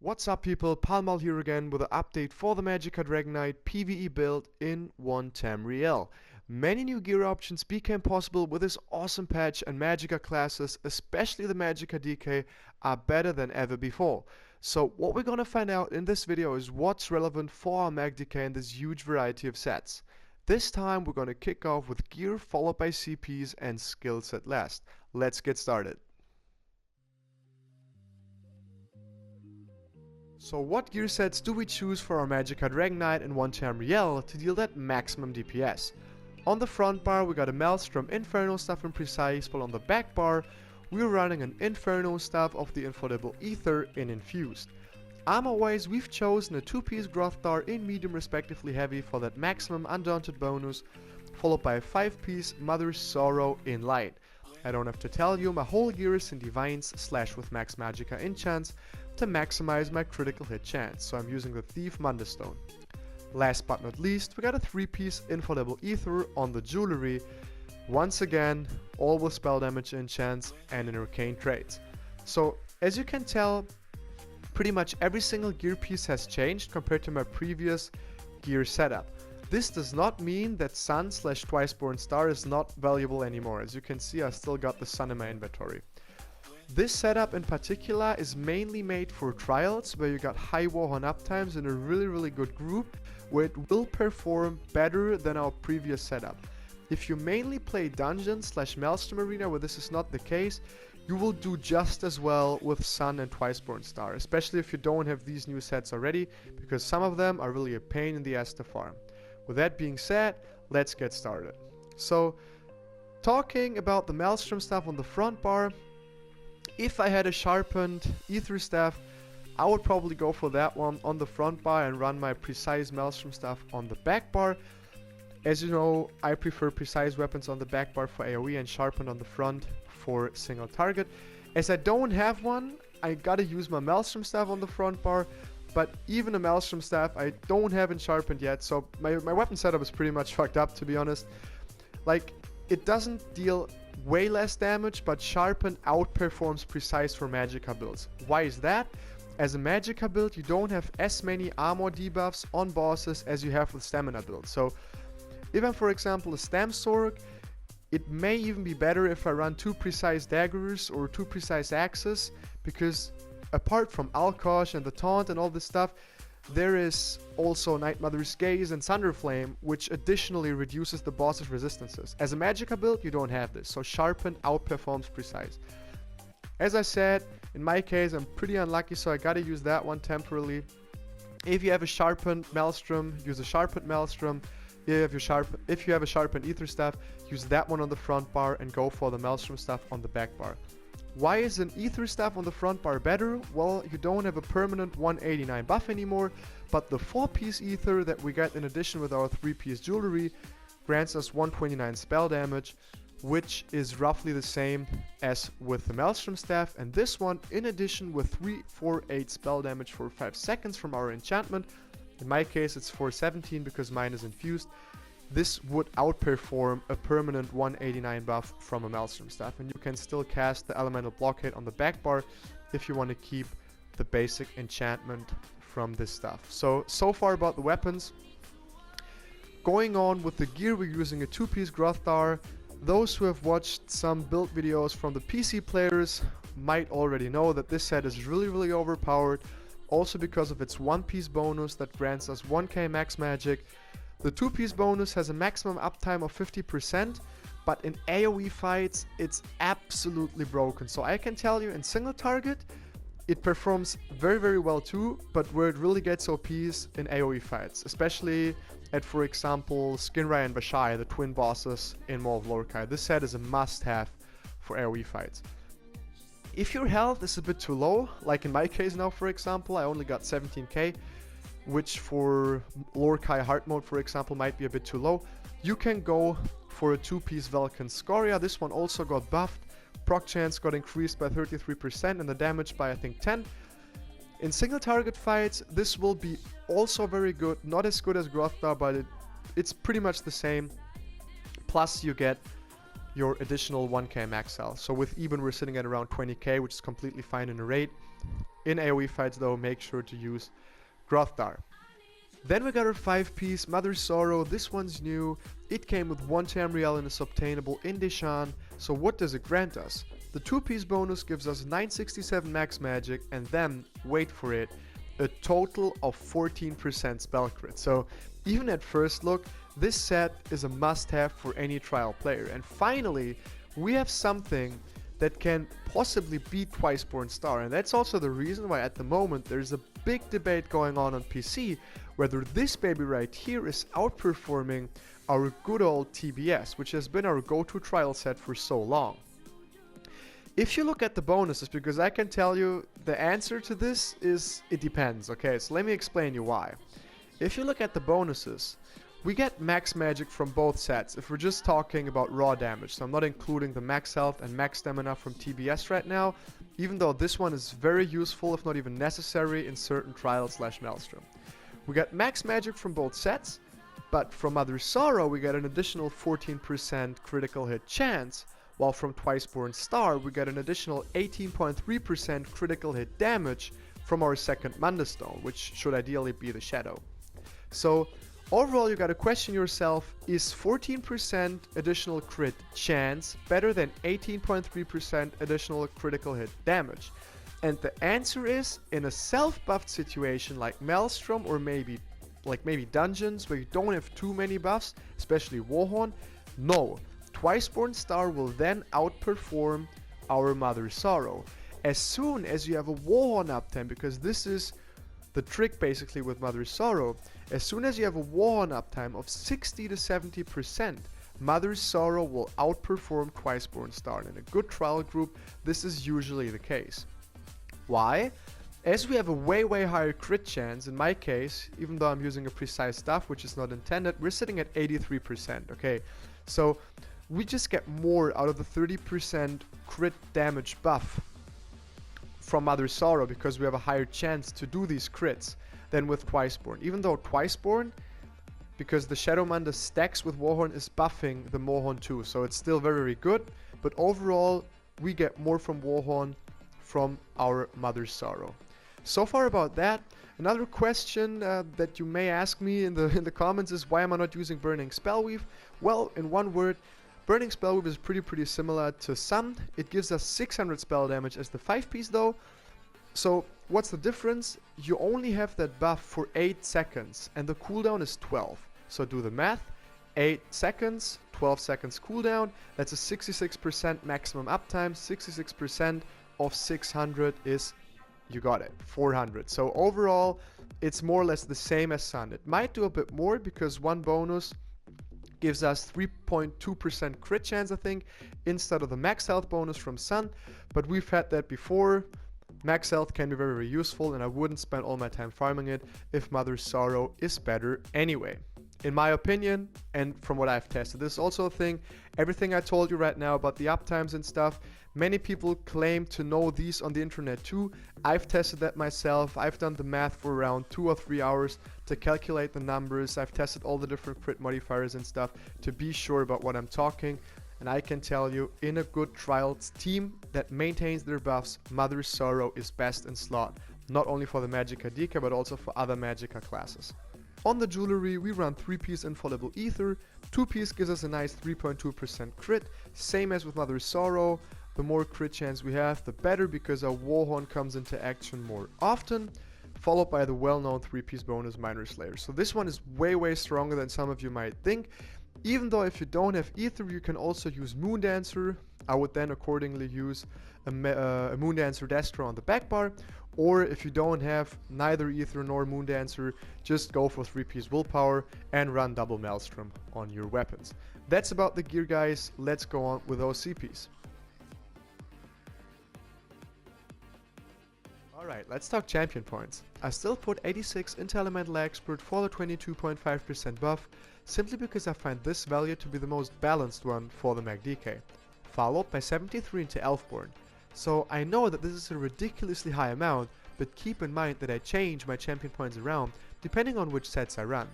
What's up people, Palmal here again with an update for the Magicka Dragonknight PvE build in Tamriel. Many new gear options became possible with this awesome patch, and Magicka classes, especially the Magicka DK, are better than ever before. So what we're gonna find out in this video is what's relevant for our Mag DK in this huge variety of sets. This time we're gonna kick off with gear followed by CPs and skills at last. Let's get started. So what gear sets do we choose for our Magicka Dragonknight and Tamriel to deal that maximum DPS? On the front bar we got a Maelstrom Inferno Staff in Precise, while on the back bar we're running an Inferno Staff of the Inflatable Ether in Infused. Armor wise we've chosen a 2-piece Grothdar in Medium respectively Heavy for that maximum Undaunted bonus, followed by a 5-piece Mother's Sorrow in Light. I don't have to tell you, my whole gear is in Divines / with max Magicka enchants to maximize my critical hit chance, so I'm using the Thief Mundustone. Last but not least, we got a 3-piece Inflatable Ether on the jewelry, once again all with spell damage enchants and in arcane traits. So as you can tell, pretty much every single gear piece has changed compared to my previous gear setup. This does not mean that Sun / Twiceborn Star is not valuable anymore. As you can see, I still got the Sun in my inventory. This setup in particular is mainly made for trials where you got high Warhorn uptimes in a really good group where it will perform better than our previous setup. If you mainly play Dungeon / Maelstrom Arena where this is not the case, you will do just as well with Sun and Twiceborn Star, especially if you don't have these new sets already, because some of them are really a pain in the ass to farm. With that being said, let's get started. So, talking about the Maelstrom Staff on the front bar, if I had a sharpened Ether Staff, I would probably go for that one on the front bar and run my Precise Maelstrom Staff on the back bar. As you know, I prefer Precise weapons on the back bar for AoE and sharpened on the front for single target. As I don't have one, I gotta use my Maelstrom Staff on the front bar, but even a Maelstrom Staff I don't have it sharpened yet, so my weapon setup is pretty much fucked up, to be honest. Like, it doesn't deal way less damage, but sharpened outperforms Precise for Magicka builds. Why is that? As a Magicka build, you don't have as many armor debuffs on bosses as you have with stamina builds. So if I'm, for example, a Stam Sorg, it may even be better if I run 2 Precise Daggers or 2 Precise Axes, because apart from Alkosh and the Taunt and all this stuff, there is also Night Mother's Gaze and Thunderflame, which additionally reduces the boss's resistances. As a Magicka build, you don't have this, so Sharpened outperforms Precise. As I said, in my case, I'm pretty unlucky, so I gotta use that one temporarily. If you have a Sharpened Maelstrom, use a Sharpened Maelstrom. If you have a Sharpened Ether Staff, use that one on the front bar and go for the Maelstrom Staff on the back bar. Why is an Ether Staff on the front bar better? Well, you don't have a permanent 189 buff anymore, but the 4-piece Ether that we get in addition with our 3-piece jewelry grants us 129 spell damage, which is roughly the same as with the Maelstrom Staff, and this one in addition with 348 spell damage for 5 seconds from our enchantment. In my case it's 417 because mine is infused. This would outperform a permanent 189 buff from a Maelstrom Staff, and you can still cast the Elemental Blockade on the back bar if you want to keep the basic enchantment from this stuff. So far about the weapons. Going on with the gear, we're using a 2-piece Grothdar. Those who have watched some build videos from the PC players might already know that this set is really overpowered, also because of its 1-piece bonus that grants us 1k max magic. The 2-piece bonus has a maximum uptime of 50%, but in AoE fights it's absolutely broken. So I can tell you in single target it performs very well too, but where it really gets OP is in AoE fights, especially at, for example, Skinrai and Vashai, the twin bosses in Maw of Lorkai. This set is a must-have for AoE fights. If your health is a bit too low, like in my case now, for example, I only got 17k, which for Lorkai hard mode, for example, might be a bit too low, you can go for a 2-piece Vulcan Scoria. This one also got buffed. Proc chance got increased by 33% and the damage by I think 10. In single target fights, this will be also very good. Not as good as Grothdar, but it's pretty much the same. Plus you get your additional 1k max health. So with Eben we're sitting at around 20k, which is completely fine in a raid. In AoE fights though, make sure to use Grothdar. Then we got our 5-piece Mother's Sorrow. This one's new. It came with 1 Tamriel and is obtainable in Deshaan. So what does it grant us? The 2-piece bonus gives us 967 max magic, and then, wait for it, a total of 14% spell crit. So even at first look, this set is a must-have for any trial player. And finally, we have something that can possibly beat Twiceborn Star, and that's also the reason why at the moment there's a big debate going on PC whether this baby right here is outperforming our good old TBS, which has been our go-to trial set for so long. If you look at the bonuses, because I can tell you the answer to this is it depends. Okay, so let me explain you why. If you look at the bonuses, we get max magic from both sets if we're just talking about raw damage. So I'm not including the max health and max stamina from TBS right now, even though this one is very useful, if not even necessary, in certain trials / Maelstrom. We got max magic from both sets, but from Mother's Sorrow we get an additional 14% critical hit chance, while from Twiceborn Star we get an additional 18.3% critical hit damage from our second Manda Stone, which should ideally be the Shadow. So overall, you gotta question yourself, is 14% additional crit chance better than 18.3% additional critical hit damage? And the answer is, in a self-buffed situation like Maelstrom or maybe dungeons where you don't have too many buffs, especially Warhorn, no. Twiceborn Star will then outperform our Mother's Sorrow. As soon as you have a Warhorn uptime, because this is the trick basically with Mother's Sorrow, as soon as you have a Warhorn uptime of 60 to 70%, Mother's Sorrow will outperform Twiceborn Star. And in a good trial group, this is usually the case. Why? As we have a way higher crit chance, in my case, even though I'm using a precise stuff, which is not intended, we're sitting at 83%, okay? So we just get more out of the 30% crit damage buff from Mother's Sorrow because we have a higher chance to do these crits than with Twiceborn. Even though Twiceborn, because the Shadow Manda stacks with Warhorn, is buffing the Warhorn too, so it's still very good, but overall we get more from Warhorn from our Mother's Sorrow. So far about that. Another question that you may ask me in the comments is, why am I not using Burning Spellweave? Well, in one word, Burning Spellweave is pretty similar to Sun. It gives us 600 spell damage as the 5-piece though. So what's the difference? You only have that buff for 8 seconds and the cooldown is 12. So do the math. 8 seconds, 12 seconds cooldown. That's a 66% maximum uptime. 66% of 600 is, you got it, 400. So overall, it's more or less the same as Sun. It might do a bit more because one bonus gives us 3.2% crit chance, I think, instead of the max health bonus from Sun. But we've had that before. Max health can be very useful, and I wouldn't spend all my time farming it if Mother's Sorrow is better anyway. In my opinion, and from what I've tested. This is also a thing, everything I told you right now about the uptimes and stuff, many people claim to know these on the internet too. I've tested that myself. I've done the math for around 2 or 3 hours to calculate the numbers. I've tested all the different crit modifiers and stuff to be sure about what I'm talking. And I can tell you, in a good trials team that maintains their buffs, Mother's Sorrow is best in slot. Not only for the Magicka DK, but also for other Magicka classes. On the jewelry, we run 3-piece Infallible Ether. 2-piece gives us a nice 3.2% crit. Same as with Mother's Sorrow. The more crit chance we have, the better, because our Warhorn comes into action more often. Followed by the well-known 3-piece bonus Minor Slayer. So this one is way stronger than some of you might think. Even though if you don't have Ether, you can also use Moondancer. I would then accordingly use a Moondancer Destro on the back bar. Or if you don't have neither Ether nor Moondancer, just go for 3-piece Willpower and run double Maelstrom on your weapons. That's about the gear, guys. Let's go on with those CPs. Alright, let's talk champion points. I still put 86 into Elemental Expert for the 22.5% buff, simply because I find this value to be the most balanced one for the Mag DK, followed by 73 into Elfborn. So I know that this is a ridiculously high amount, but keep in mind that I change my champion points around depending on which sets I run.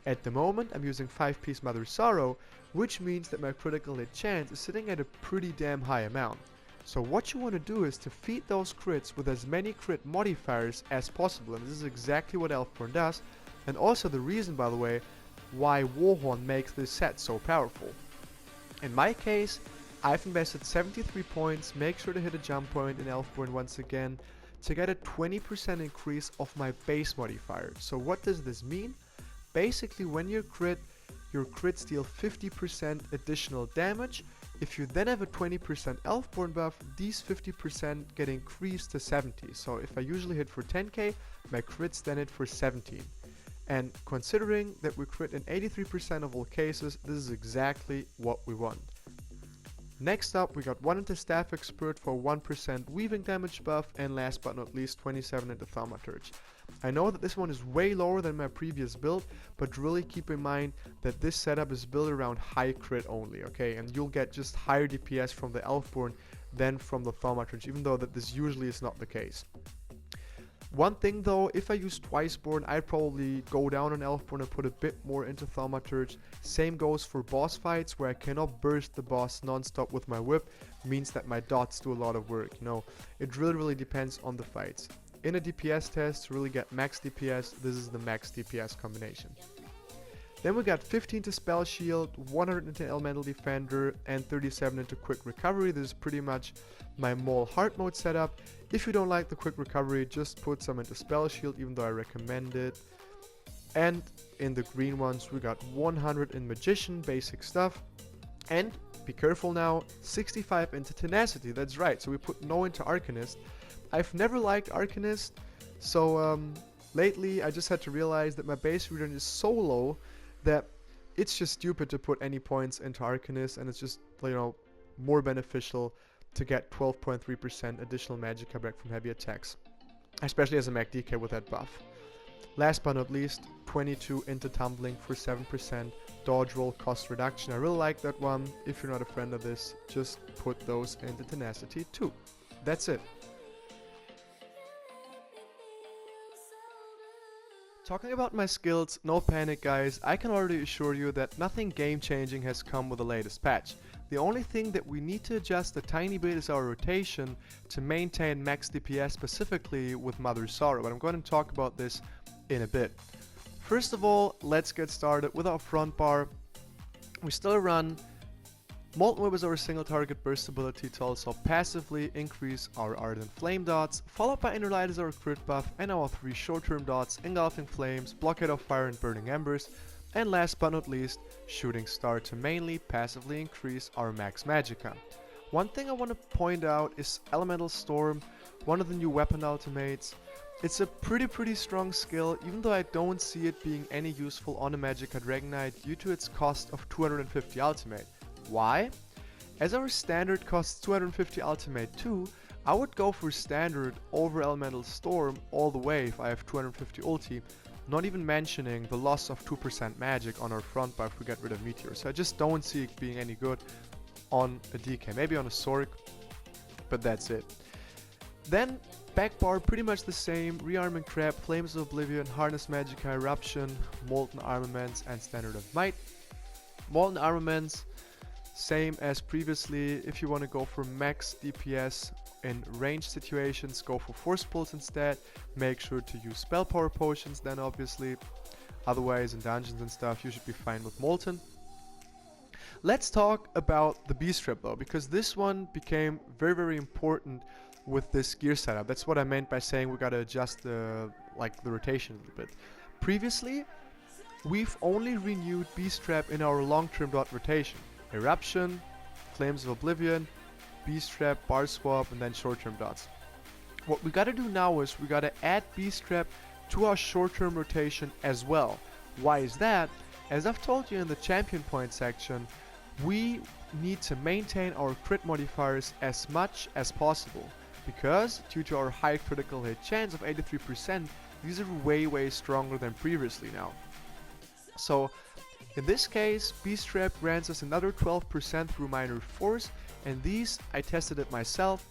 At the moment I'm using 5-piece Mother's Sorrow, which means that my critical hit chance is sitting at a pretty damn high amount. So what you want to do is to feed those crits with as many crit modifiers as possible, and this is exactly what Elfborn does, and also the reason, by the way, why Warhorn makes this set so powerful. In my case, I've invested 73 points, make sure to hit a jump point in Elfborn once again, to get a 20% increase of my base modifier. So what does this mean? Basically, when you crit, your crits deal 50% additional damage. If you then have a 20% Elfborn buff, these 50% get increased to 70. So if I usually hit for 10k, my crits then hit for 17. And considering that we crit in 83% of all cases, this is exactly what we want. Next up, we got 1 into Staff Expert for 1% weaving damage buff, and last but not least 27 into Thaumaturge. I know that this one is way lower than my previous build, but really keep in mind that this setup is built around high crit only, okay? And you'll get just higher DPS from the Elfborn than from the Thaumaturge, even though that this usually is not the case. One thing though, if I use Twiceborn, I'd probably go down on Elfborn and put a bit more into Thaumaturge. Same goes for boss fights, where I cannot burst the boss non-stop with my whip, means that my dots do a lot of work, you know. It really depends on the fights. In a DPS test, to really get max DPS, this is the max DPS combination. Then we got 15 to Spell Shield, 100 into Elemental Defender, and 37 into Quick Recovery. This is pretty much my Mole hard mode setup. If you don't like the Quick Recovery, just put some into Spell Shield, even though I recommend it. And in the green ones, we got 100 in Magician, basic stuff. And, be careful now, 65 into Tenacity, that's right, so we put no into Arcanist. I've never liked Arcanist, so lately I just had to realize that my base return is so low that it's just stupid to put any points into Arcanist, and it's just, you know, more beneficial to get 12.3% additional Magicka back from heavy attacks, especially as a Magicka DK with that buff. Last but not least, 22 into Tumbling for 7% dodge roll cost reduction. I really like that one. If you're not a friend of this, just put those into Tenacity too. That's it. Talking about my skills, no panic guys, I can already assure you that nothing game changing has come with the latest patch. The only thing that we need to adjust a tiny bit is our rotation to maintain max DPS, specifically with Mother Sorrow, but I'm going to talk about this in a bit. First of all, let's get started with our front bar. We still run Molten Whip as our single target burst ability to also passively increase our Ardent Flame dots, followed by Inner Light as our crit buff, and our 3 short-term dots, Engulfing Flames, Blockade of Fire and Burning Embers, and last but not least, Shooting Star to mainly passively increase our max Magicka. One thing I want to point out is Elemental Storm, one of the new weapon ultimates. It's a pretty strong skill, even though I don't see it being any useful on a Magicka Dragonknight due to its cost of 250 ultimate. Why? As our standard costs 250 ultimate too, I would go for standard over Elemental Storm all the way if I have 250 ulti, not even mentioning the loss of 2% magic on our front bar if we get rid of Meteor. So I just don't see it being any good on a DK, maybe on a Sork, but that's it. Then back bar pretty much the same, Rearming Crab, Flames of Oblivion, Harness Magicka, Eruption, Molten Armaments and Standard of Might. Molten Armaments, same as previously. If you want to go for max DPS in range situations, go for Force Pulse instead. Make sure to use Spell Power Potions then obviously. Otherwise in dungeons and stuff you should be fine with Molten. Let's talk about the Beast Trap though, because this one became very important with this gear setup. That's what I meant by saying we gotta adjust the rotation a little bit. Previously, we've only renewed Beast Trap in our long-term dot rotation. Eruption, Flames of Oblivion, Beast Trap, Bar Swap, and then short-term dots. What we gotta do now is we gotta add Beast Trap to our short-term rotation as well. Why is that? As I've told you in the champion point section, we need to maintain our crit modifiers as much as possible, because due to our high critical hit chance of 83%, these are way stronger than previously now. So in this case, Beast Trap grants us another 12% through Minor Force, and these, I tested it myself,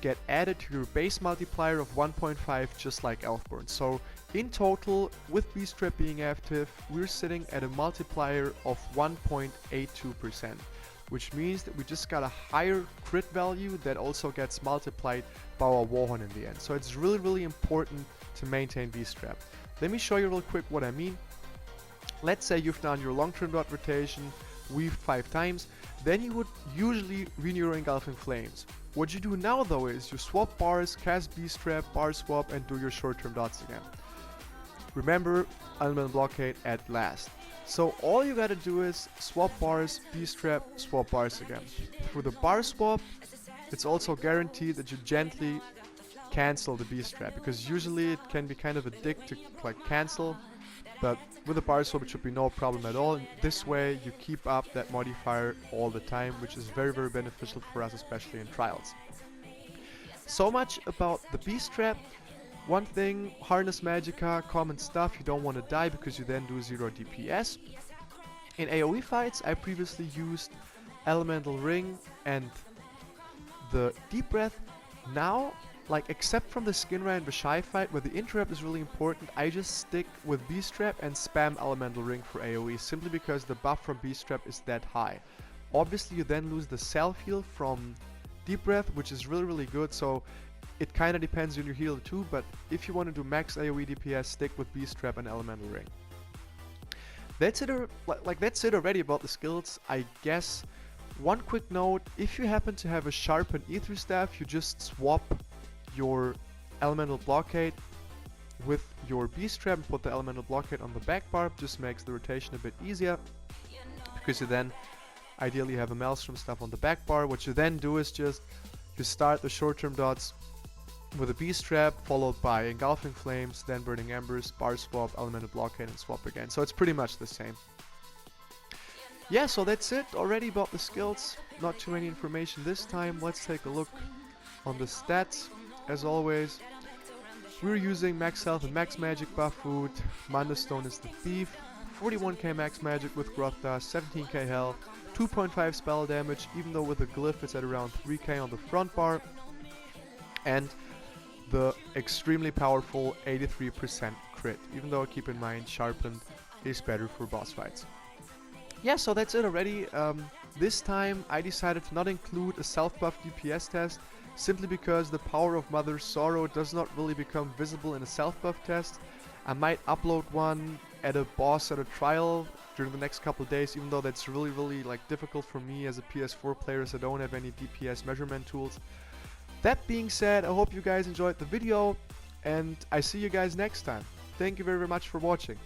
get added to your base multiplier of 1.5 just like Elfborn. So in total, with Beast Trap being active, we're sitting at a multiplier of 1.82%, which means that we just got a higher crit value that also gets multiplied by our Warhorn in the end. So it's really, really important to maintain Beast Trap. Let me show you real quick what I mean. Let's say you've done your long-term dot rotation, weave 5 times, then you would usually renew your Engulfing Flames. What you do now though is you swap bars, cast Beast Trap, bar swap, and do your short-term dots again. Remember, Elemental Blockade at last. So all you gotta do is swap bars, Beast Trap, swap bars again. For the bar swap, it's also guaranteed that you gently cancel the Beast Trap, because usually it can be kind of a dick to like cancel, but with the bar swap it should be no problem at all. This way you keep up that modifier all the time, which is very, very beneficial for us, especially in trials. So much about the Beast Trap. One thing, Harness Magicka, common stuff, you don't want to die because you then do 0 DPS. In AoE fights I previously used Elemental Ring and the Deep Breath. Now, like except from the Skinra and Vashai fight where the interrupt is really important, I just stick with Beast Trap and spam Elemental Ring for AoE, simply because the buff from Beast Trap is that high. Obviously you then lose the self heal from Deep Breath, which is really, really good, so it kinda depends on your heal too, but if you want to do max AoE DPS, stick with Beast Trap and Elemental Ring. That's it, that's it already about the skills, I guess. One quick note, if you happen to have a sharpened Ether Staff, you just swap your Elemental Blockade with your Beast Trap and put the Elemental Blockade on the back bar. Just makes the rotation a bit easier, because you then ideally have a Maelstrom stuff on the back bar. What you then do is just you start the short-term dots with a Beast Trap, followed by Engulfing Flames, then Burning Embers, bar swap, Elemental Blockade, and swap again. So it's pretty much the same. Yeah, so that's it already about the skills. Not too many information this time. Let's take a look on the stats. As always, we're using max health and max magic buff food. Mandastone is the thief. 41k max magic with Growth Dust, 17k health, 2.5 spell damage, even though with the glyph it's at around 3k on the front bar. And the extremely powerful 83% crit, even though keep in mind sharpened is better for boss fights. Yeah, so that's it already. This time I decided to not include a self-buff DPS test, simply because the power of Mother Sorrow does not really become visible in a self-buff test. I might upload one at a boss at a trial during the next couple days, even though that's really, really like difficult for me as a PS4 player, as I don't have any DPS measurement tools. That being said, I hope you guys enjoyed the video, and I see you guys next time. Thank you very, very much for watching.